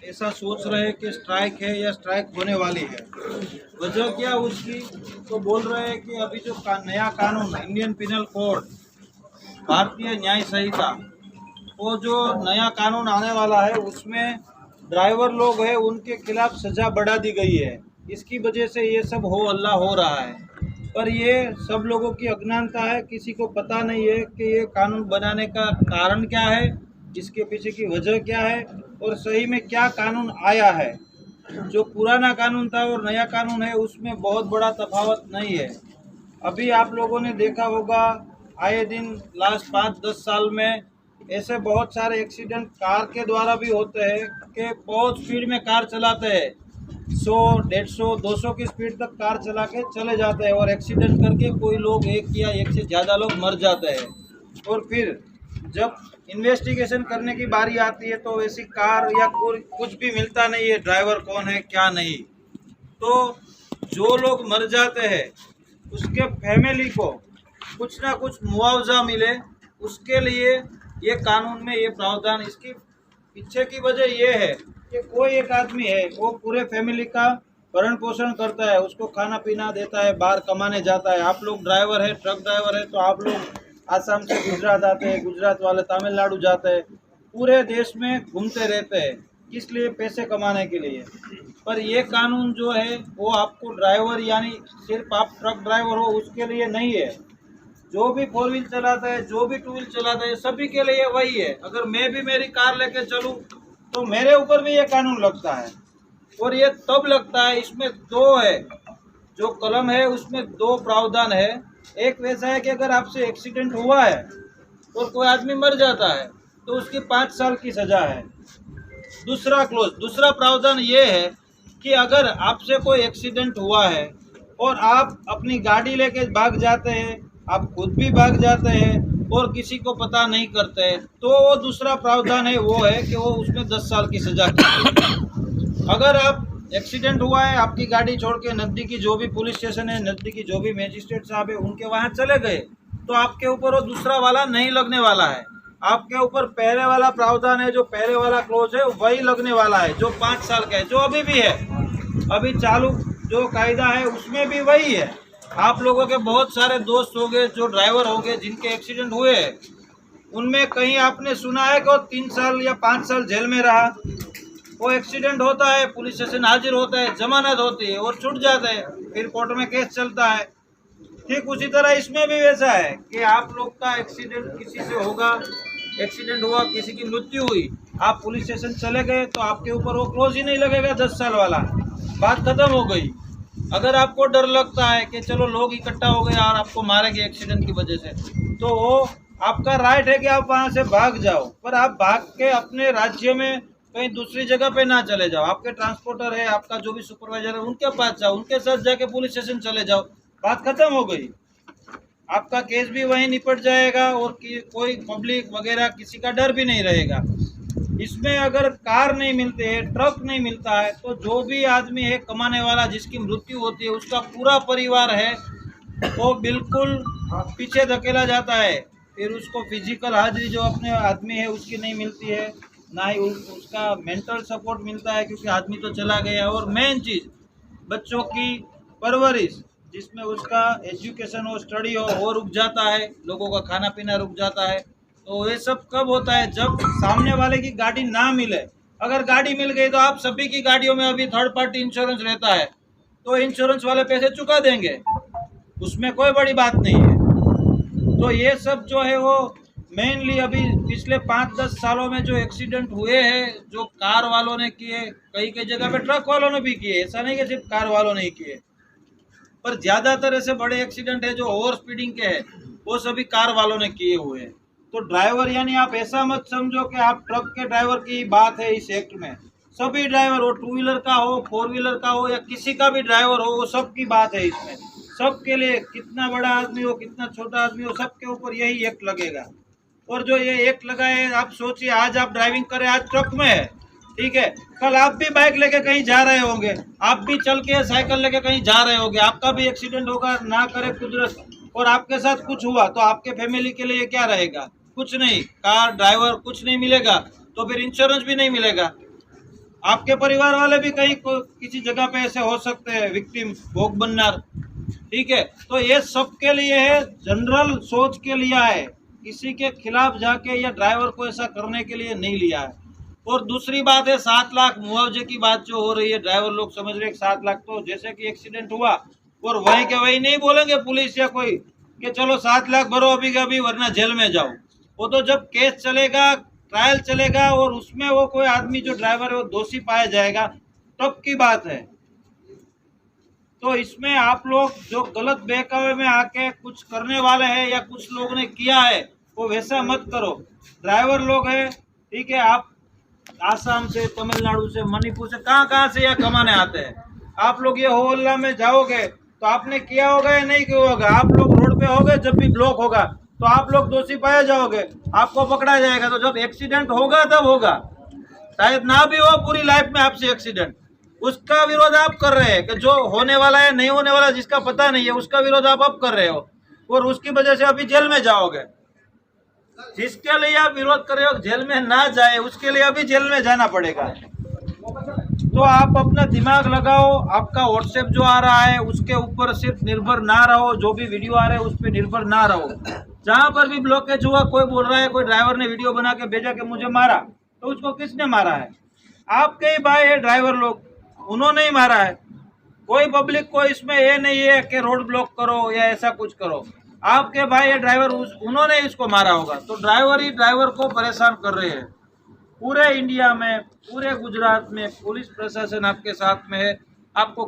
ऐसा सोच रहे हैं कि स्ट्राइक है या स्ट्राइक होने वाली है। वजह क्या उसकी, तो बोल रहे हैं कि अभी जो नया कानून इंडियन पिनल कोड, भारतीय न्याय संहिता, वो जो नया कानून आने वाला है उसमें ड्राइवर लोग हैं उनके खिलाफ सज़ा बढ़ा दी गई है। इसकी वजह से ये सब हो हल्ला हो रहा है, पर ये सब लोगों की अज्ञानता है। किसी को पता नहीं है कि ये कानून बनाने का कारण क्या है, इसके पीछे की वजह क्या है और सही में क्या कानून आया है। जो पुराना कानून था और नया कानून है उसमें बहुत बड़ा तफावत नहीं है। अभी आप लोगों ने देखा होगा, आए दिन लास्ट 5-10 साल में ऐसे बहुत सारे एक्सीडेंट कार के द्वारा भी होते हैं कि बहुत स्पीड में कार चलाते हैं, 100, 150, 200 की स्पीड तक कार चला के चले जाते हैं और एक्सीडेंट करके कोई लोग एक या एक से ज़्यादा लोग मर जाते हैं। और फिर जब इन्वेस्टिगेशन करने की बारी आती है तो ऐसी कार या कुछ भी मिलता नहीं है, ड्राइवर कौन है क्या नहीं। तो जो लोग मर जाते हैं उसके फैमिली को कुछ ना कुछ मुआवजा मिले, उसके लिए ये कानून में ये प्रावधान। इसकी पीछे की वजह ये है कि कोई एक आदमी है वो पूरे फैमिली का भरण पोषण करता है, उसको खाना पीना देता है, बाहर कमाने जाता है। आप लोग ड्राइवर है, ट्रक ड्राइवर है, तो आप लोग आसाम से गुजरात आते हैं, गुजरात वाले तमिलनाडु जाते हैं, पूरे देश में घूमते रहते हैं, किस लिए? पैसे कमाने के लिए। पर ये कानून जो है वो आपको ड्राइवर यानी सिर्फ आप ट्रक ड्राइवर हो उसके लिए नहीं है। जो भी 4 व्हील चलाता है, जो भी 2 व्हील चलाता है, सभी के लिए वही है। अगर मैं भी मेरी कार लेके चलूँ तो मेरे ऊपर भी ये कानून लगता है। और ये तब लगता है, इसमें 2 है, जो कलम है उसमें 2 प्रावधान है। एक वैसा है कि अगर आपसे एक्सीडेंट हुआ है और कोई आदमी मर जाता है तो उसकी 5 साल की सज़ा है। दूसरा प्रावधान ये है कि अगर आपसे कोई एक्सीडेंट हुआ है और आप अपनी गाड़ी लेके भाग जाते हैं, आप खुद भी भाग जाते हैं और किसी को पता नहीं करते हैं, तो वो दूसरा प्रावधान है, वो है कि वो उसमें 10 साल की सज़ा की। अगर आप एक्सीडेंट हुआ है, आपकी गाड़ी छोड़ के नज़दीकी जो भी पुलिस स्टेशन है, नज़दीकी जो भी मजिस्ट्रेट साहब है उनके वहाँ चले गए, तो आपके ऊपर वो दूसरा वाला नहीं लगने वाला है। आपके ऊपर पहले वाला प्रावधान है, जो पहले वाला क्लोज है वही लगने वाला है, जो 5 साल का है, जो अभी भी है। अभी चालू जो कायदा है उसमें भी वही है। आप लोगों के बहुत सारे दोस्त होंगे जो ड्राइवर होंगे जिनके एक्सीडेंट हुए हैं, उनमें कहीं आपने सुना है कि वो 3 साल या 5 साल जेल में रहा। वो एक्सीडेंट होता है, पुलिस स्टेशन हाजिर होता है, जमानत होती है और छूट जाता है, फिर कोर्ट में केस चलता है। ठीक उसी तरह इसमें भी वैसा है कि आप लोग का एक्सीडेंट किसी से होगा, एक्सीडेंट हुआ, किसी की मृत्यु हुई, आप पुलिस स्टेशन चले गए तो आपके ऊपर वो क्लोज ही नहीं लगेगा, 10 साल वाला, बात खत्म हो गई। अगर आपको डर लगता है कि चलो लोग इकट्ठा हो गए और आपको मारेंगे एक्सीडेंट की वजह से, तो वो आपका राइट है कि आप वहाँ से भाग जाओ, पर आप भाग के अपने राज्य में कहीं दूसरी जगह पे ना चले जाओ। आपके ट्रांसपोर्टर है, आपका जो भी सुपरवाइजर है, उनके पास जाओ, उनके साथ जाके पुलिस स्टेशन चले जाओ, बात खत्म हो गई। आपका केस भी वहीं निपट जाएगा और कोई पब्लिक वगैरह किसी का डर भी नहीं रहेगा। इसमें अगर कार नहीं मिलते है, ट्रक नहीं मिलता है, तो जो भी आदमी है कमाने वाला जिसकी मृत्यु होती है, उसका पूरा परिवार है वो बिल्कुल पीछे धकेला जाता है। फिर उसको फिजिकल हाजिरी जो अपने आदमी है उसकी नहीं मिलती है, ना ही उसका मेंटल सपोर्ट मिलता है क्योंकि आदमी तो चला गया। और मेन चीज़ बच्चों की परवरिश, जिसमें उसका एजुकेशन हो, स्टडी हो, वो रुक जाता है, लोगों का खाना पीना रुक जाता है। तो ये सब कब होता है? जब सामने वाले की गाड़ी ना मिले। अगर गाड़ी मिल गई तो आप सभी की गाड़ियों में अभी थर्ड पार्टी इंश्योरेंस रहता है, तो इंश्योरेंस वाले पैसे चुका देंगे, उसमें कोई बड़ी बात नहीं है। तो ये सब जो है वो मेनली अभी पिछले 5-10 सालों में जो एक्सीडेंट हुए हैं, जो कार वालों ने किए, कई कई जगह पे ट्रक वालों ने भी किए, ऐसा नहीं कि सिर्फ कार वालों ने ही किए, पर ज़्यादातर ऐसे बड़े एक्सीडेंट है जो ओवर स्पीडिंग के हैं वो सभी कार वालों ने किए हुए हैं। तो ड्राइवर यानी आप ऐसा मत समझो कि आप ट्रक के ड्राइवर की बात है इस एक्ट में। सभी ड्राइवर हो, 2 व्हीलर का हो, 4 व्हीलर का हो या किसी का भी ड्राइवर हो, वो सबकी बात है इसमें। सबके लिए, कितना बड़ा आदमी हो, कितना छोटा आदमी हो, सबके ऊपर यही एक्ट लगेगा। और जो ये एक्ट लगा है, आप सोचिए, आज आप ड्राइविंग करें, आज ट्रक में है, ठीक है, कल आप भी बाइक लेके कहीं जा रहे होंगे, आप भी चल के साइकिल लेके कहीं जा रहे होंगे, आपका भी एक्सीडेंट होगा, ना करे कुदरत, और आपके साथ कुछ हुआ तो आपके फैमिली के लिए क्या रहेगा? कुछ नहीं, कार ड्राइवर कुछ नहीं मिलेगा, तो फिर इंश्योरेंस भी नहीं मिलेगा। आपके परिवार वाले भी कहीं किसी जगह पे ऐसे हो सकते हैं, विक्टिम, भोग बननार। ठीक है, तो ये सबके लिए है, जनरल सोच के लिया है, किसी के खिलाफ जाके या ड्राइवर को ऐसा करने के लिए नहीं लिया है। और दूसरी बात है 7 लाख मुआवजे की बात जो हो रही है, ड्राइवर लोग समझ रहे हैं 7 लाख तो जैसे कि एक्सीडेंट हुआ और वहीं के वहीं नहीं बोलेंगे पुलिस या कोई कि चलो 7 लाख भरो अभी का अभी वरना जेल में जाओ। वो तो जब केस चलेगा, ट्रायल चलेगा और उसमें वो कोई आदमी जो ड्राइवर है वो दोषी पाया जाएगा तब की बात है। तो इसमें आप लोग जो गलत बहकावे में आके कुछ करने वाले हैं या कुछ लोग ने किया है वो वैसा मत करो। ड्राइवर लोग हैं, ठीक है, आप आसाम से, तमिलनाडु से, मणिपुर से, कहाँ से यहाँ कमाने आते हैं। आप लोग ये होल्ला में जाओगे तो आपने किया होगा या नहीं किया होगा, आप लोग रोड पे होगे जब भी ब्लॉक होगा तो आप लोग दोषी पाए जाओगे, आपको पकड़ा जाएगा। तो जब एक्सीडेंट होगा तब होगा, शायद ना भी हो पूरी लाइफ में आपसे एक्सीडेंट, उसका विरोध आप कर रहे हैं कि जो होने वाला है नहीं होने वाला जिसका पता नहीं है उसका विरोध आप अब कर रहे हो और उसकी वजह से अभी जेल में जाओगे। जिसके लिए आप विरोध कर रहे हो जेल में ना जाए उसके लिए अभी जेल में जाना पड़ेगा। तो आप अपना दिमाग लगाओ, आपका व्हाट्सएप जो आ रहा है उसके ऊपर सिर्फ निर्भर ना रहो, जो भी वीडियो आ रहे हैं उस पर निर्भर ना रहो। जहां पर भी ब्लॉकेज हुआ, कोई बोल रहा है कोई ड्राइवर ने वीडियो बना के भेजा कि मुझे मारा, तो उसको किसने मारा है? आपके ही भाई है ड्राइवर लोग, उन्होंने ही मारा है। कोई पब्लिक को इसमें ये नहीं है कि रोड ब्लॉक करो या ऐसा कुछ करो, आपके भाई है ड्राइवर, उन्होंने इसको मारा होगा। तो ड्राइवर ही ड्राइवर को परेशान कर रहे हैं। पूरे इंडिया में, पूरे गुजरात में पुलिस प्रशासन आपके साथ में है, आपको